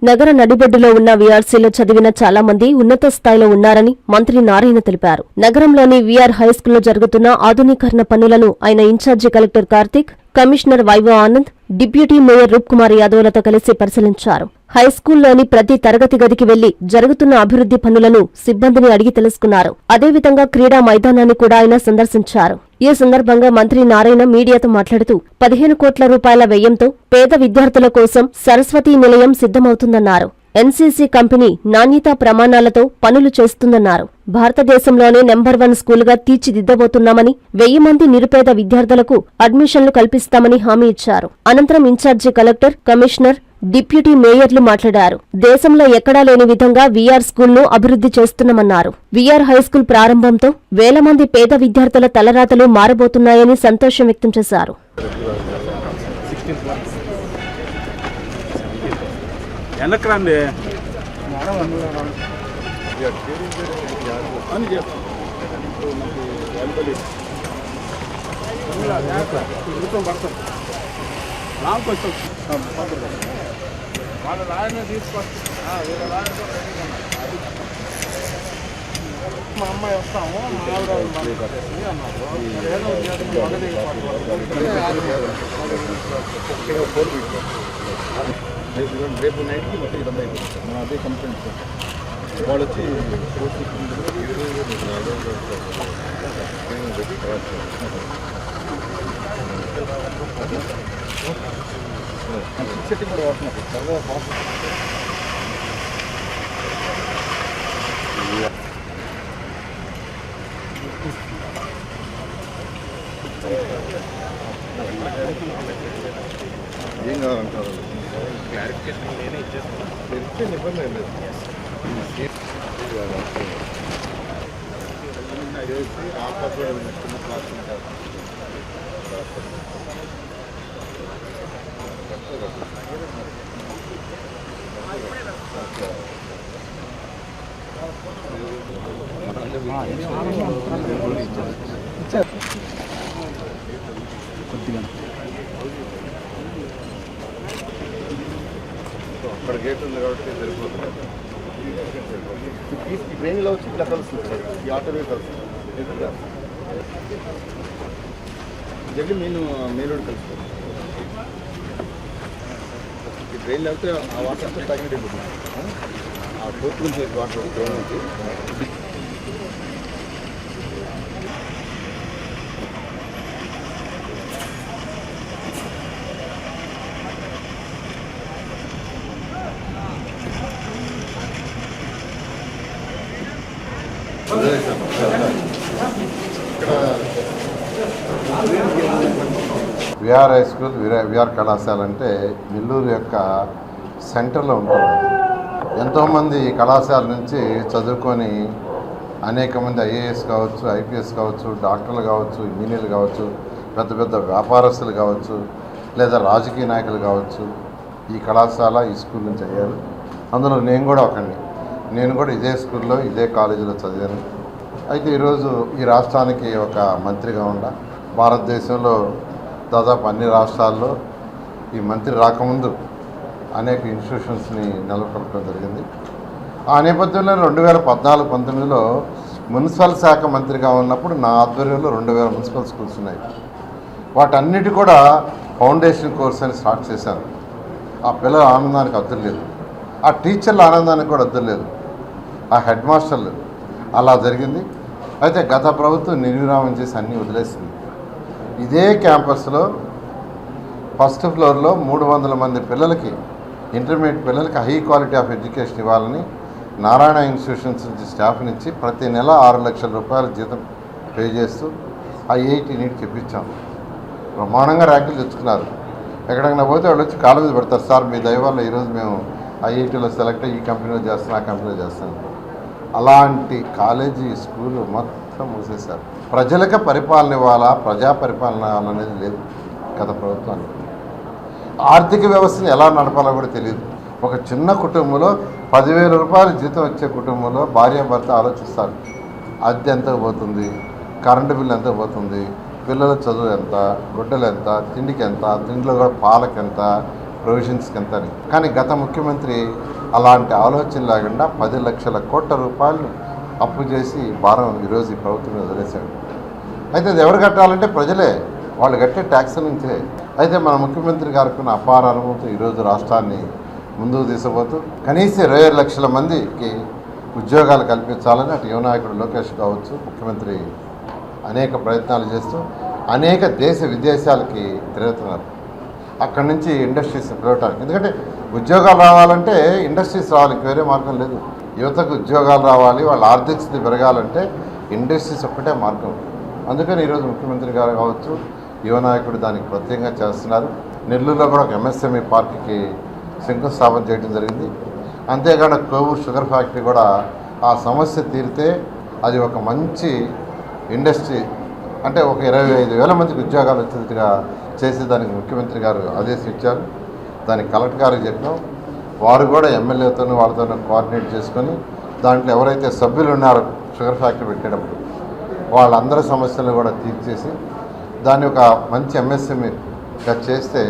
నగర నడిబొడ్డులో ఉన్న వీఆర్సీలో చదివిన చాలా మంది ఉన్నత స్థాయిలో ఉన్నారని మంత్రి నారాయణ తెలిపారు. నగరంలోని వీఆర్ హైస్కూల్లో జరుగుతున్న ఆధునీకరణ పనులను ఆయన incharge collector Karthik, commissioner Vaibhav Anand, deputy mayor Roop Kumar యాదవ్లతో కలిసి పరిశీలించారు. హైస్కూల్లోని ప్రతి తరగతి గదికి వెళ్లి జరుగుతున్న అభివృద్ధి పనులను సిబ్బందిని అడిగి తెలుసుకున్నారు. అదేవిధంగా క్రీడా మైదానాన్ని కూడా ఆయన సందర్శించారు. ఈ సందర్భంగా మంత్రి నారాయణ మీడియాతో మాట్లాడుతూ 15 కోట్ల రూపాయల వ్యయంతో పేద విద్యార్థుల కోసం సరస్వతీ నిలయం సిద్ధమవుతుందన్నారు. ఎన్సీసీ కంపెనీ నాణ్యతా ప్రమాణాలతో పనులు చేస్తుందన్నారు. భారతదేశంలోనే నెంబర్ 1 స్కూలుగా తీర్చిదిద్దబోతున్నామని, 1000 మంది నిరుపేద విద్యార్థులకు అడ్మిషన్లు కల్పిస్తామని హామీ ఇచ్చారు. అనంతరం ఇన్ఛార్జి కలెక్టర్, కమిషనర్, డిప్యూటీ మేయర్లు మాట్లాడారు. దేశంలో ఎక్కడా లేని విధంగా వీఆర్ స్కూల్ను అభివృద్ధి చేస్తున్నామన్నారు. వీఆర్ హైస్కూల్ ప్రారంభంతో 1000 మంది పేద విద్యార్థుల తలరాతలు మారబోతున్నాయని సంతోషం వ్యక్తం చేశారు. వాళ్ళ లాయర్ని తీసుకొచ్చి మా అమ్మాయి వస్తాము, మా ఆవిడ అన్నారు. ఏదో రేపు నైట్కి మొత్తం ఇదంతా అయిపోతుంది. మన అదే కంప్లైంట్ వాళ్ళు వచ్చి చెట్టు కూడా వస్తున్నారు. సరదా ఫాస్ట్ ఏం కావాలంటారు? క్లారిఫికేషన్ నేనే ఇచ్చేస్తాను. ఇబ్బంది ఏం లేదు. క్లాస్ ఉంటారు. అక్కడ గేట్ ఉంది కాబట్టి సరిపోతుంది. ఈ ట్రైన్లో వచ్చి ఇట్లా కలుస్తుంది, ఈ ఆటోవే కలుస్తుంది. జల్లి మీరు కలుస్తుంది. ఈ ట్రైన్లో వెళ్తే ఆ వాటర్ తగ్గినట్టు వెళ్ళిపోతుంది. ఆ పోర్టు నుంచి వాటర్ ట్రైన్ నుంచి వీఆర్ హై స్కూల్, వీఆర్ కళాశాల అంటే నెల్లూరు యొక్క సెంటర్లో ఉంటుంది. ఎంతోమంది కళాశాల నుంచి చదువుకొని అనేక మంది ఐఏఎస్ కావచ్చు, ఐపీఎస్ కావచ్చు, డాక్టర్లు కావచ్చు, ఇంజనీర్లు కావచ్చు, పెద్ద పెద్ద వ్యాపారస్తులు కావచ్చు, లేదా రాజకీయ నాయకులు కావచ్చు, ఈ కళాశాల ఈ స్కూల్ నుంచి అయ్యారు. అందులో నేను కూడా ఒకడిని. నేను కూడా ఇదే స్కూల్లో ఇదే కాలేజీలో చదివాను. అయితే ఈరోజు ఈ రాష్ట్రానికి ఒక మంత్రిగా ఉండా, భారతదేశంలో దాదాపు అన్ని రాష్ట్రాల్లో ఈ మంత్రి రాకముందు అనేక ఇన్స్టిట్యూషన్స్ని నెలకొల్పడం జరిగింది. ఆ నేపథ్యంలో 2014-19లో మున్సిపల్ శాఖ మంత్రిగా ఉన్నప్పుడు నా ఆధ్వర్యంలో 2000 మున్సిపల్ స్కూల్స్ ఉన్నాయి. వాటన్నిటి కూడా ఫౌండేషన్ కోర్స్ అని స్టార్ట్ చేశాను. ఆ పిల్లల ఆనందానికి అద్దరు లేదు, ఆ టీచర్ల ఆనందానికి కూడా అద్దరు లేదు, ఆ హెడ్ మాస్టర్లు. అలా జరిగింది. అయితే గత ప్రభుత్వం నిర్విరామం చేసి అన్నీ వదిలేసింది. ఇదే క్యాంపస్లో ఫస్ట్ ఫ్లోర్లో 300 మంది పిల్లలకి, ఇంటర్మీడియట్ పిల్లలకి హై క్వాలిటీ ఆఫ్ ఎడ్యుకేషన్ ఇవ్వాలని నారాయణ ఇన్స్టిట్యూషన్స్ నుంచి స్టాఫ్నిచ్చి ప్రతి నెల 6 లక్షల రూపాయల జీతం పే చేస్తూ ఐఐటి నీట్ చెప్పించాం. బ్రహ్మాండంగా ర్యాంకులు తెచ్చుకున్నారు. ఎక్కడికైనా పోతే వాళ్ళు వచ్చి కాళ్ళ మీద పెడతారు, సార్ మీ దయ వల్ల ఈరోజు మేము ఐఐటీలో సెలెక్ట్ అయ్యి ఈ కంపెనీలో చేస్తాం, ఆ కంపెనీలో చేస్తాం. అలాంటి కాలేజీ స్కూలు మొత్తం మూసేశారు. ప్రజలకు పరిపాలన ఇవ్వాలా, ప్రజా పరిపాలన అనేది లేదు గత ప్రభుత్వానికి. ఆర్థిక వ్యవస్థను ఎలా నడపాలో కూడా తెలియదు. ఒక చిన్న కుటుంబంలో 10,000 రూపాయలు జీతం వచ్చే కుటుంబంలో భార్యాభర్త ఆలోచిస్తారు. అద్దె ఎంత పోతుంది, కరెంటు బిల్లు ఎంత పోతుంది, పిల్లల చదువు ఎంత, గుడ్డలు ఎంత, తిండికి ఎంత, తిండిలో కూడా పాలకి ఎంత, ప్రొవిజన్స్కి ఎంతని. కానీ గత ముఖ్యమంత్రి అలాంటి ఆలోచన లేకుండా 10 లక్షల కోట్ల రూపాయలు అప్పు చేసి భారం ఈరోజు ఈ ప్రభుత్వం మీద వదిలేశాడు. అయితే అది ఎవరు కట్టాలంటే ప్రజలే, వాళ్ళు కట్టే ట్యాక్స్ నుంచే. అయితే మన ముఖ్యమంత్రి గారికి ఉన్న అపార అనుభవంతో ఈరోజు రాష్ట్రాన్ని ముందుకు తీసుకుపోతూ కనీసం 27 లక్షల మందికి ఉద్యోగాలు కల్పించాలని అటు యువనాయకుడు లోకేష్ కావచ్చు, ముఖ్యమంత్రి అనేక ప్రయత్నాలు చేస్తూ అనేక దేశ విదేశాలకి తిరుగుతున్నారు. అక్కడి నుంచి ఇండస్ట్రీస్ పిలవటానికి, ఎందుకంటే ఉద్యోగాలు రావాలంటే ఇండస్ట్రీస్ రావాలి, వేరే మార్గం లేదు. యువతకు ఉద్యోగాలు రావాలి, వాళ్ళ ఆర్థిక స్థితి పెరగాలంటే ఇండస్ట్రీస్ ఒక్కటే మార్గం. అందుకని ఈరోజు ముఖ్యమంత్రి గారు కావచ్చు, యువనాయకుడు దానికి ప్రత్యేకంగా చేస్తున్నారు. నెల్లూరులో కూడా ఒక ఎంఎస్ఎంఈ పార్క్కి శంకుస్థాపన చేయడం జరిగింది. అంతేకాకుండా కోవూరు షుగర్ ఫ్యాక్టరీ కూడా ఆ సమస్య తీరితే అది ఒక మంచి ఇండస్ట్రీ, అంటే ఒక 25,000 మందికి ఉద్యోగాలు వచ్చేట్టుగా చేసేదానికి ముఖ్యమంత్రి గారు ఆదేశం ఇచ్చారు. దానికి కలెక్టర్ గారికి చెప్పినాం. వారు కూడా ఎమ్మెల్యేతోనూ వాళ్ళతోనూ కోఆర్డినేట్ చేసుకొని దాంట్లో ఎవరైతే సభ్యులు ఉన్నారో షుగర్ ఫ్యాక్టరీ పెట్టేటప్పుడు వాళ్ళందరి సమస్యలను కూడా తీర్చేసి దాన్ని ఒక మంచి ఎంఎస్ఎంఈగా చేస్తే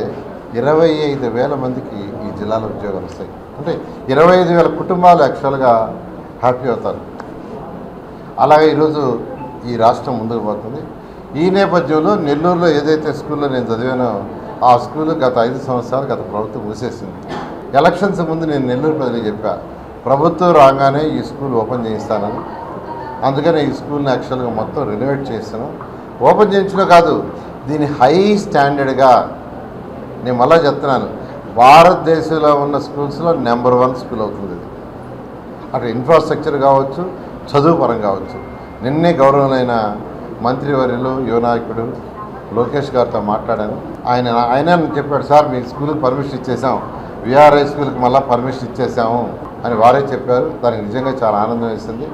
25,000 మందికి ఈ జిల్లాలో ఉద్యోగాలు వస్తాయి. అంటే 25,000 కుటుంబాలు యాక్చువల్గా హ్యాపీ అవుతారు. అలాగే ఈరోజు ఈ రాష్ట్రం ముందుకు పోతుంది. ఈ నేపథ్యంలో నెల్లూరులో ఏదైతే స్కూల్లో నేను చదివానో ఆ స్కూలు గత 5 సంవత్సరాలు గత ప్రభుత్వం మూసేసింది. ఎలక్షన్స్ ముందు నేను నెల్లూరు ప్రజలకు చెప్పా, ప్రభుత్వం రాగానే ఈ స్కూల్ ఓపెన్ చేయిస్తానని. అందుకని ఈ స్కూల్ని యాక్చువల్గా మొత్తం రెనోవేట్ చేస్తాను. ఓపెన్ చేయించడం కాదు, దీని హై స్టాండర్డ్గా నేను మళ్ళీ చెప్తున్నాను, భారతదేశంలో ఉన్న స్కూల్స్లో నెంబర్ 1 స్కూల్ అవుతుంది ఇది. అటు ఇన్ఫ్రాస్ట్రక్చర్ కావచ్చు, చదువు పరం కావచ్చు. నిన్నే గౌరవమైన మంత్రివర్యులు యువనాయకుడు లోకేష్ గారితో మాట్లాడాను. ఆయన చెప్పాడు, సార్ మీ స్కూల్కి పర్మిషన్ ఇచ్చేసాం, విఆర్ హై స్కూల్కి మళ్ళీ పర్మిషన్ ఇచ్చేసాము అని వారే చెప్పారు. దానికి నిజంగా చాలా ఆనందం వేసింది.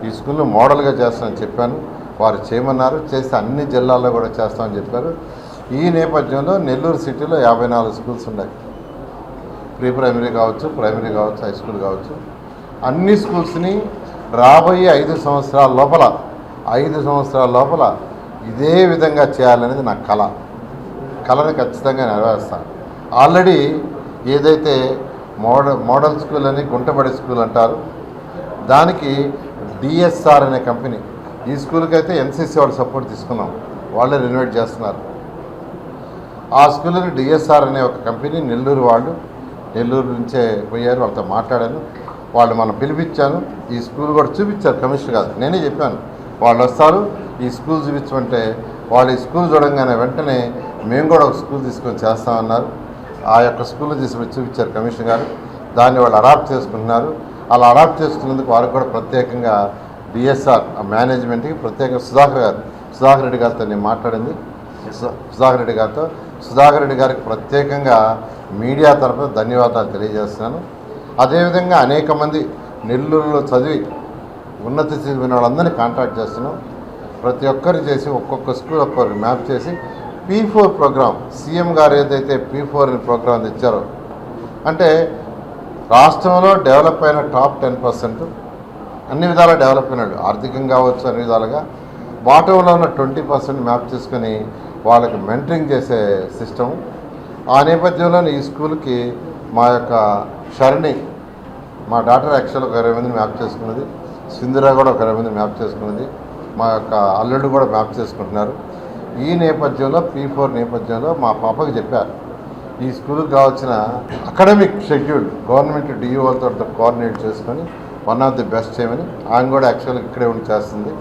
ఈ స్కూల్ను మోడల్గా చేస్తామని చెప్పాను, వారు చేయమన్నారు. చేస్తే అన్ని జిల్లాల్లో కూడా చేస్తామని చెప్పారు. ఈ నేపథ్యంలో నెల్లూరు సిటీలో 54 స్కూల్స్ ఉన్నాయి. ప్రీ ప్రైమరీ కావచ్చు, ప్రైమరీ కావచ్చు, హై స్కూల్ కావచ్చు. అన్ని స్కూల్స్ని రాబోయే 5 సంవత్సరాల లోపల ఇదే విధంగా చేయాలనేది నా కళని ఖచ్చితంగా నెరవేరుస్తాను. ఆల్రెడీ ఏదైతే మోడల్ స్కూల్ అని గుంటబడి స్కూల్ అంటారు, దానికి డిఎస్ఆర్ అనే కంపెనీ, ఈ స్కూల్కి అయితే ఎన్సీసీ వాళ్ళు సపోర్ట్ తీసుకున్నాం, వాళ్ళే రెనోవేట్ చేస్తున్నారు. ఆ స్కూల్ని డిఎస్ఆర్ అనే ఒక కంపెనీ నెల్లూరు నుంచే పోయారు, వాళ్ళతో మాట్లాడాను. వాళ్ళు మనం పిలిపించాను, ఈ స్కూల్ కూడా చూపించారు. కమిషనర్ గారు నేనే చెప్పాను, వాళ్ళు వస్తారు ఈ స్కూల్ చూపించమంటే వాళ్ళు ఈ స్కూల్ చూడంగానే వెంటనే మేము కూడా ఒక స్కూల్ తీసుకొని చేస్తామన్నారు. ఆ యొక్క స్కూల్ తీసుకొని చూపించారు కమిషనర్ గారు. దాన్ని వాళ్ళు అడాప్ట్ చేసుకుంటున్నారు. అలా అడాప్ట్ చేసుకున్నందుకు వారికి కూడా ప్రత్యేకంగా డిఎస్ఆర్ మేనేజ్మెంట్కి ప్రత్యేకంగా సుధాకర్ రెడ్డి గారితో నేను మాట్లాడింది. సుధాకర్ రెడ్డి గారికి ప్రత్యేకంగా మీడియా తరఫున ధన్యవాదాలు తెలియజేస్తున్నాను. అదేవిధంగా అనేక మంది నెల్లూరులో చదివి ఉన్నత స్థితి వాళ్ళందరినీ కాంటాక్ట్ చేస్తున్నాం. ప్రతి ఒక్కరు చేసి ఒక్కొక్క స్కూల్ ఒక్కొక్కరికి మ్యాప్ చేసి P4 ప్రోగ్రామ్, సీఎం గారు ఏదైతే P4 అని ప్రోగ్రాం తెచ్చారో, అంటే రాష్ట్రంలో డెవలప్ అయిన టాప్ 10% అన్ని విధాలా డెవలప్ అయినాడు, ఆర్థికంగా కావచ్చు, అన్ని విధాలుగా. బాటంలో ఉన్న 20% మ్యాప్ చేసుకొని వాళ్ళకి మెంటరింగ్ చేసే సిస్టమ్. ఆ నేపథ్యంలో ఈ స్కూల్కి మా యొక్క షర్ణి, మా డాటర్ యాక్చువల్ ఒక 20 మందిని మ్యాప్ చేసుకున్నది, సింధురా కూడా ఒక 20 మందిని మ్యాప్ చేసుకున్నది, మా యొక్క అల్లుడు కూడా మ్యాప్ చేసుకుంటున్నారు. ఈ నేపథ్యంలో P4 నేపథ్యంలో మా పాపకి చెప్పారు, ఈ స్కూల్కి కావాల్సిన అకాడమిక్ షెడ్యూల్ గవర్నమెంట్ డిఓలతో కోఆర్డినేట్ చేసుకొని వన్ ఆఫ్ ది బెస్ట్ చేయమని. ఆయన కూడా యాక్చువల్గా ఇక్కడే ఉండి చేస్తుంది.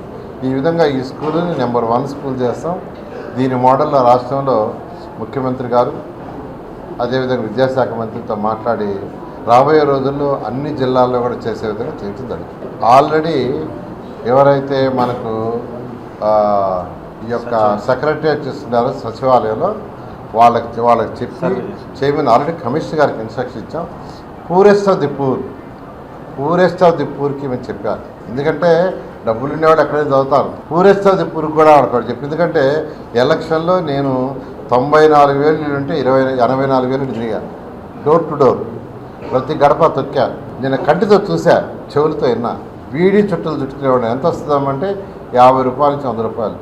ఈ విధంగా ఈ స్కూల్ని నెంబర్ 1 స్కూల్ చేస్తాం. దీని మోడల్లో రాష్ట్రంలో ముఖ్యమంత్రి గారు అదేవిధంగా విద్యాశాఖ మంత్రితో మాట్లాడి రాబోయే రోజుల్లో అన్ని జిల్లాల్లో కూడా చేసే విధంగా చేయడం జరుగుతుంది. ఆల్రెడీ ఎవరైతే మనకు ఈ యొక్క సెక్రటరియట్ చేస్తున్నారో సచివాలయంలో వాళ్ళకి చెప్పి చేయమని ఆల్రెడీ కమిషనర్ గారికి ఇన్స్ట్రక్షన్ ఇచ్చాం. పూరెస్ట్ ఆఫ్ ది పూర్కి మేము చెప్పారు. ఎందుకంటే డబ్బులు ఉండేవాడు ఎక్కడైనా చదువుతారు. పూరెస్ట్ ఆఫ్ ది పూర్కి కూడా వాడు చెప్పి, ఎందుకంటే ఎలక్షన్లో నేను 94,000 ఉంటే 84,000 తిరిగాను, డోర్ టు డోర్, ప్రతి గడప తొక్కాను. నేను కంటితో చూసా, చెవులతో విన్నా. బీడీ చుట్టలు చుట్టుకునేవాడు ఎంత వస్తుందామంటే 50 రూపాయల నుంచి 100 రూపాయలు.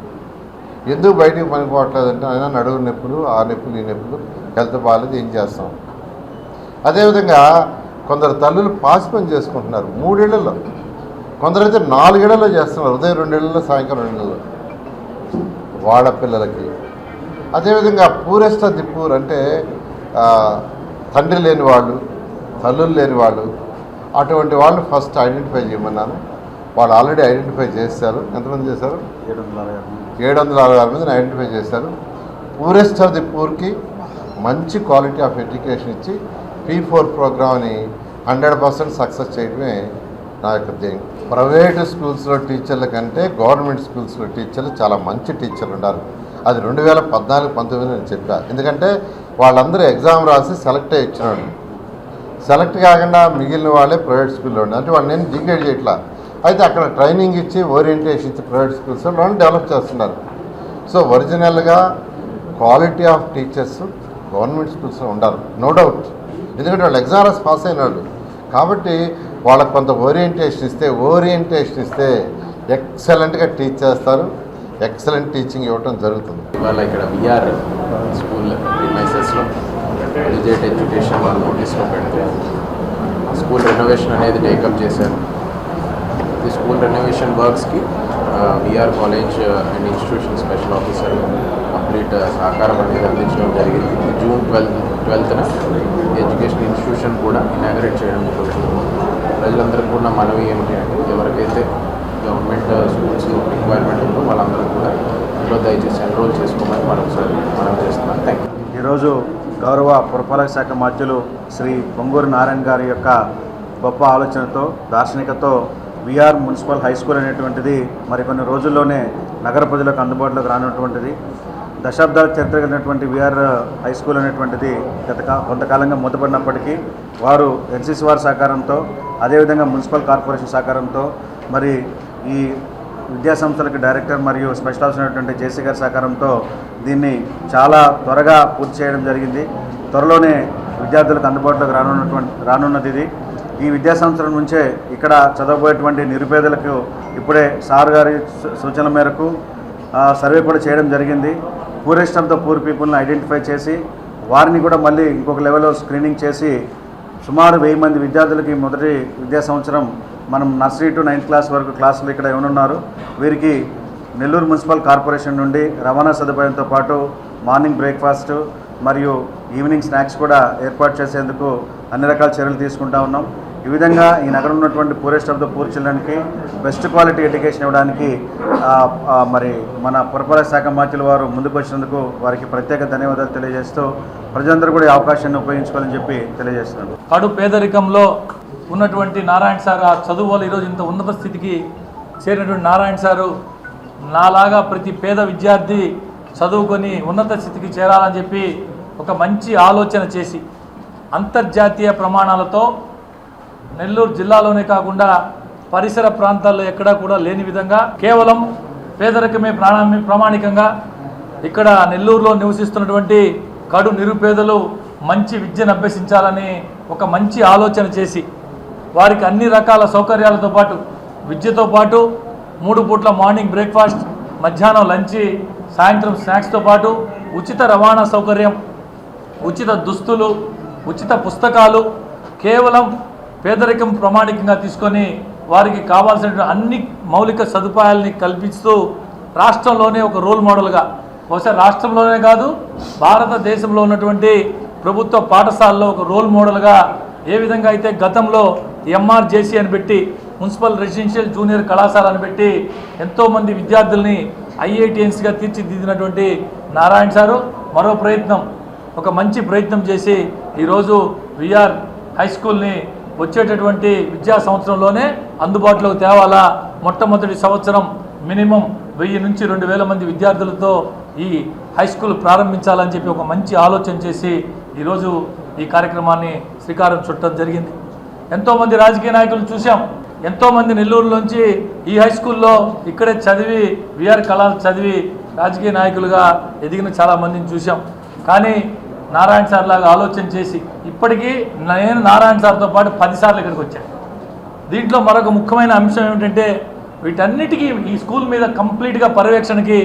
ఎందుకు బయటికి పనిపోవట్లేదంటే అయినా నడువు నొప్పులు, ఆ నొప్పులు, ఈ నొప్పులు, హెల్త్ బాగాలేదు, ఏం చేస్తాం. అదేవిధంగా కొందరు తల్లులు పాసి పని చేసుకుంటున్నారు 3 ఏళ్లలో, కొందరైతే 4 ఏళ్లలో చేస్తున్నారు, ఉదయం 2 ఏళ్లలో సాయంకాలం 2 ఏళ్లలో వాళ్ళ పిల్లలకి. అదేవిధంగా పూరెస్ట్ ఆఫ్ ది పూర్ అంటే తండ్రి లేని వాళ్ళు, తల్లులు లేని వాళ్ళు, అటువంటి వాళ్ళు ఫస్ట్ ఐడెంటిఫై చేయమన్నాను. వాళ్ళు ఆల్రెడీ ఐడెంటిఫై చేశారు. ఎంతమంది చేశారు? 766 మందిని ఐడెంటిఫై చేశారు. పూరెస్ట్ ఆఫ్ ది పూర్కి మంచి క్వాలిటీ ఆఫ్ ఎడ్యుకేషన్ ఇచ్చి P4 ప్రోగ్రామ్ని 100% సక్సెస్ చేయడమే నా యొక్క ధ్యేయం. ప్రైవేటు స్కూల్స్లో టీచర్ల కంటే గవర్నమెంట్ స్కూల్స్లో టీచర్లు చాలా మంచి టీచర్లు ఉన్నారు. అది 2014-19 నేను చెప్పాను. ఎందుకంటే వాళ్ళందరూ ఎగ్జామ్ రాసి సెలెక్ట్ అయ్యి ఇచ్చినాడు. సెలెక్ట్ కాకుండా మిగిలిన వాళ్ళే ప్రైవేట్ స్కూల్లో ఉండే, అంటే వాళ్ళు నేను డిగ్రేడ్ చేయట్లా. అయితే అక్కడ ట్రైనింగ్ ఇచ్చి ఓరియంటేషన్ ఇచ్చి ప్రైవేట్ స్కూల్స్లో వాళ్ళు డెవలప్ చేస్తున్నారు. సో ఒరిజినల్గా క్వాలిటీ ఆఫ్ టీచర్స్ గవర్నమెంట్ స్కూల్స్లో ఉండాలి, నో డౌట్. ఎందుకంటే వాళ్ళు ఎగ్జామ్ రాసి పాస్ అయిన వాళ్ళు కాబట్టి వాళ్ళకు కొంత ఓరియంటేషన్ ఇస్తే ఎక్సలెంట్గా టీచ్ చేస్తారు, ఎక్సలెంట్ టీచింగ్ ఇవ్వటం జరుగుతుంది. ఇవాళ ఇక్కడ విఆర్ స్కూల్ ప్రిమైసెస్లో రిజెక్ట్ ఎడ్యుకేషన్ వాళ్ళు నోటీస్లో పెడితే స్కూల్ రెనోవేషన్ అనేది టేకప్ చేశారు. ఈ స్కూల్ రెనోవేషన్ వర్క్స్కి VR college and institution special officer complete సహకారం అనేది అందించడం జరిగింది. జూన్ 12న ఎడ్యుకేషన్ ఇన్స్టిట్యూషన్ కూడా ఇనాగరేట్ చేయడం జరుగుతుంది. ప్రజలందరికీ కూడా మనవి ఏమిటి అంటే ఎవరికైతే గవర్నమెంట్ స్కూల్స్లో రిక్వైర్మెంట్ ఉందో వాళ్ళందరూ కూడా ఇంట్లో దయచేసి ఎన్రోల్ చేసుకోమని మరొకసారి మనం చేస్తున్నాం. Thank you. ఈరోజు గౌరవ పురపాలక శాఖ మంత్రులు శ్రీ పొంగూరు నారాయణ గారి యొక్క గొప్ప ఆలోచనతో దార్శనికతో విఆర్ మున్సిపల్ హై స్కూల్ అనేటువంటిది మరికొన్ని రోజుల్లోనే నగర ప్రజలకు అందుబాటులోకి రానటువంటిది. దశాబ్దాల చరిత్ర కలిగినటువంటి విఆర్ హై స్కూల్ అనేటువంటిది కొంతకాలంగా మూతపడినప్పటికీ వారు ఎన్సీసీ వారి సహకారంతో అదేవిధంగా మున్సిపల్ కార్పొరేషన్ సహకారంతో మరి ఈ విద్యా సంస్థలకు డైరెక్టర్ మరియు స్పెషల్ ఆఫీసర్ అయినటువంటి జేసీ గారి సహకారంతో దీన్ని చాలా త్వరగా పూర్తి చేయడం జరిగింది. త్వరలోనే విద్యార్థులకు అందుబాటులోకి రానున్నది ఇది. ఈ విద్యా సంవత్సరం నుంచే ఇక్కడ చదవబోయేటువంటి నిరుపేదలకు ఇప్పుడే సార్ గారి సూచనల మేరకు సర్వే కూడా చేయడం జరిగింది. పూరెస్ట్ ఆఫ్ ద పూర్ పీపుల్ని ఐడెంటిఫై చేసి వారిని కూడా మళ్ళీ ఇంకొక లెవెల్లో స్క్రీనింగ్ చేసి సుమారు 1000 మంది విద్యార్థులకి మొదటి విద్యా సంవత్సరం మనం నర్సరీ టు 9th క్లాస్ వరకు క్లాసులు ఇక్కడ ఏమనున్నారు. వీరికి నెల్లూరు మున్సిపల్ కార్పొరేషన్ నుండి రవాణా సదుపాయంతో పాటు మార్నింగ్ బ్రేక్ఫాస్ట్ మరియు ఈవినింగ్ స్నాక్స్ కూడా ఏర్పాటు చేసేందుకు అన్ని రకాల చర్యలు తీసుకుంటా ఉన్నాం. ఈ విధంగా ఈ నగరం ఉన్నటువంటి పూరెస్ట్ ఆఫ్ ద పూర్ చిల్డ్రన్కి బెస్ట్ క్వాలిటీ ఎడ్యుకేషన్ ఇవ్వడానికి మరి మన పురపాలక శాఖ మంత్రుల వారు ముందుకు వచ్చినందుకు వారికి ప్రత్యేక ధన్యవాదాలు తెలియజేస్తూ ప్రజలందరూ కూడా ఈ అవకాశాన్ని ఉపయోగించుకోవాలని చెప్పి తెలియజేస్తున్నాను. కడు పేదరికంలో ఉన్నటువంటి నారాయణ సార్ ఆ చదువు వల్ల ఈరోజు ఇంత ఉన్నత స్థితికి చేరినటువంటి నారాయణ సారు నాలాగా ప్రతి పేద విద్యార్థి చదువుకొని ఉన్నత స్థితికి చేరాలని చెప్పి ఒక మంచి ఆలోచన చేసి అంతర్జాతీయ ప్రమాణాలతో నెల్లూరు జిల్లాలోనే కాకుండా పరిసర ప్రాంతాల్లో ఎక్కడా కూడా లేని విధంగా కేవలం పేదరికమే ప్రామాణికంగా ఇక్కడ నెల్లూరులో నివసిస్తున్నటువంటి కడు నిరుపేదలు మంచి విద్యను అభ్యసించాలని ఒక మంచి ఆలోచన చేసి వారికి అన్ని రకాల సౌకర్యాలతో పాటు విద్యతో పాటు 3 పూట్ల మార్నింగ్ బ్రేక్ఫాస్ట్, మధ్యాహ్నం లంచ్, సాయంత్రం స్నాక్స్తో పాటు ఉచిత రవాణా సౌకర్యం, ఉచిత దుస్తులు, ఉచిత పుస్తకాలు కేవలం పేదరికం ప్రామాణికంగా తీసుకొని వారికి కావాల్సిన అన్ని మౌలిక సదుపాయాలని కల్పిస్తూ రాష్ట్రంలోనే ఒక రోల్ మోడల్గా, బహుశా రాష్ట్రంలోనే కాదు భారతదేశంలో ఉన్నటువంటి ప్రభుత్వ పాఠశాలలో ఒక రోల్ మోడల్గా ఏ విధంగా అయితే గతంలో ఎంఆర్జేసీ అని పెట్టి మున్సిపల్ రెసిడెన్షియల్ జూనియర్ కళాశాల అని పెట్టి ఎంతోమంది విద్యార్థుల్ని ఐఐటిఎన్స్గా తీర్చిదిద్దినటువంటి నారాయణ సారు మరో ప్రయత్నం, ఒక మంచి ప్రయత్నం చేసి ఈరోజు విఆర్ హై స్కూల్ని వచ్చేటటువంటి విద్యా సంవత్సరంలోనే అందుబాటులోకి తేవాలా. మొట్టమొదటి సంవత్సరం మినిమం 1000 నుంచి 2000 మంది విద్యార్థులతో ఈ హై స్కూల్ ప్రారంభించాలని చెప్పి ఒక మంచి ఆలోచన చేసి ఈరోజు ఈ కార్యక్రమాన్ని శ్రీకారం చుట్టడం జరిగింది. ఎంతోమంది రాజకీయ నాయకులను చూసాం, ఎంతోమంది నెల్లూరులోంచి ఈ హై స్కూల్లో ఇక్కడే చదివి విఆర్ కళాశాల చదివి రాజకీయ నాయకులుగా ఎదిగిన చాలామందిని చూసాం. కానీ నారాయణ సార్ లాగా ఆలోచన చేసి ఇప్పటికీ నేను నారాయణ సార్తో పాటు 10 సార్లు ఇక్కడికి వచ్చాను. దీంట్లో మరొక ముఖ్యమైన అంశం ఏమిటంటే వీటన్నిటికీ ఈ స్కూల్ మీద కంప్లీట్గా పర్యవేక్షణకి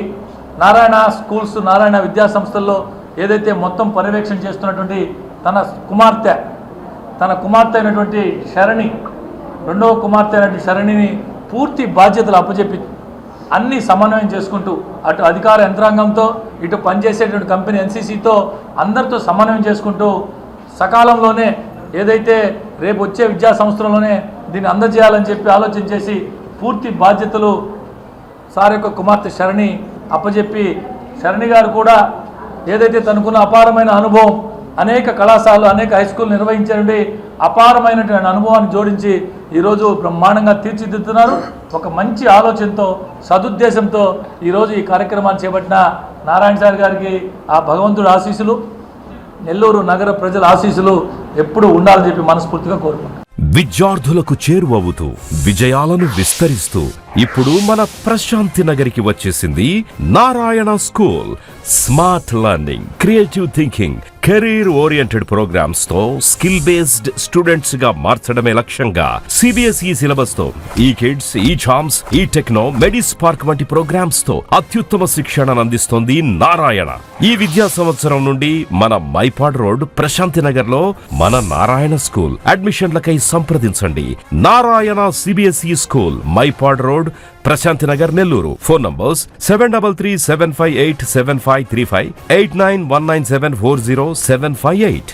నారాయణ స్కూల్స్, నారాయణ విద్యా సంస్థల్లో ఏదైతే మొత్తం పర్యవేక్షణ చేస్తున్నటువంటి తన కుమార్తె తన కుమార్తె అయినటువంటి శరణి, రెండవ కుమార్తె అయినటువంటి శరణిని పూర్తి బాధ్యతలు అప్పచెప్పి అన్ని సమన్వయం చేసుకుంటూ అటు అధికార యంత్రాంగంతో ఇటు పనిచేసేటువంటి కంపెనీ ఎన్సీసీతో అందరితో సమన్వయం చేసుకుంటూ సకాలంలోనే ఏదైతే రేపు వచ్చే విద్యా సంవత్సరంలోనే దీన్ని అందజేయాలని చెప్పి ఆలోచన చేసి పూర్తి బాధ్యతలు సార్ యొక్క కుమార్తె శరణి అప్పచెప్పి, శరణి గారు కూడా ఏదైతే తనకున్న అపారమైన అనుభవం, అనేక కళాశాలలు అనేక హై స్కూల్ నిర్వహించండి అపారమైనటువంటి అనుభవాన్ని జోడించి ఈరోజు బ్రహ్మాండంగా తీర్చిదిద్దుతున్నారు. ఒక మంచి ఆలోచనతో సదుద్దేశంతో ఈరోజు ఈ కార్యక్రమాన్ని చేపట్టిన నారాయణ సార్ గారికి ఆ భగవంతుడి ఆశీస్సులు, నెల్లూరు నగర ప్రజల ఆశీస్సులు ఎప్పుడూ ఉండాలని చెప్పి మనస్ఫూర్తిగా కోరుకుంటున్నాను. విద్యార్థులకు చేరువవుతూ విజయాలను విస్తరిస్తూ ఇప్పుడు మన ప్రశాంతి నగరికి వచ్చేసింది Narayana school. Smart learning, creative thinking, career oriented programs తో స్కిల్ బేస్డ్ స్టూడెంట్స్ గా మార్చడమే లక్ష్యంగా సిబిఎస్ఈ సిలబస్ తో ఈ కిడ్స్, ఈ ఛామ్స్, ఈ టెక్నో, మెడిస్ పార్క్ వంటి ప్రోగ్రామ్స్ తో అత్యుత్తమ శిక్షణను అందిస్తోంది నారాయణ. ఈ విద్యా సంవత్సరం నుండి మన మైపాడ్ రోడ్ ప్రశాంతి నగర్ లో మన నారాయణ స్కూల్. అడ్మిషన్లకై సంప్రదించండి. Narayana CBSE school, Mypadu road, Prashanti Nagar, Nellore. Phone numbers 7337587535, 8919740758.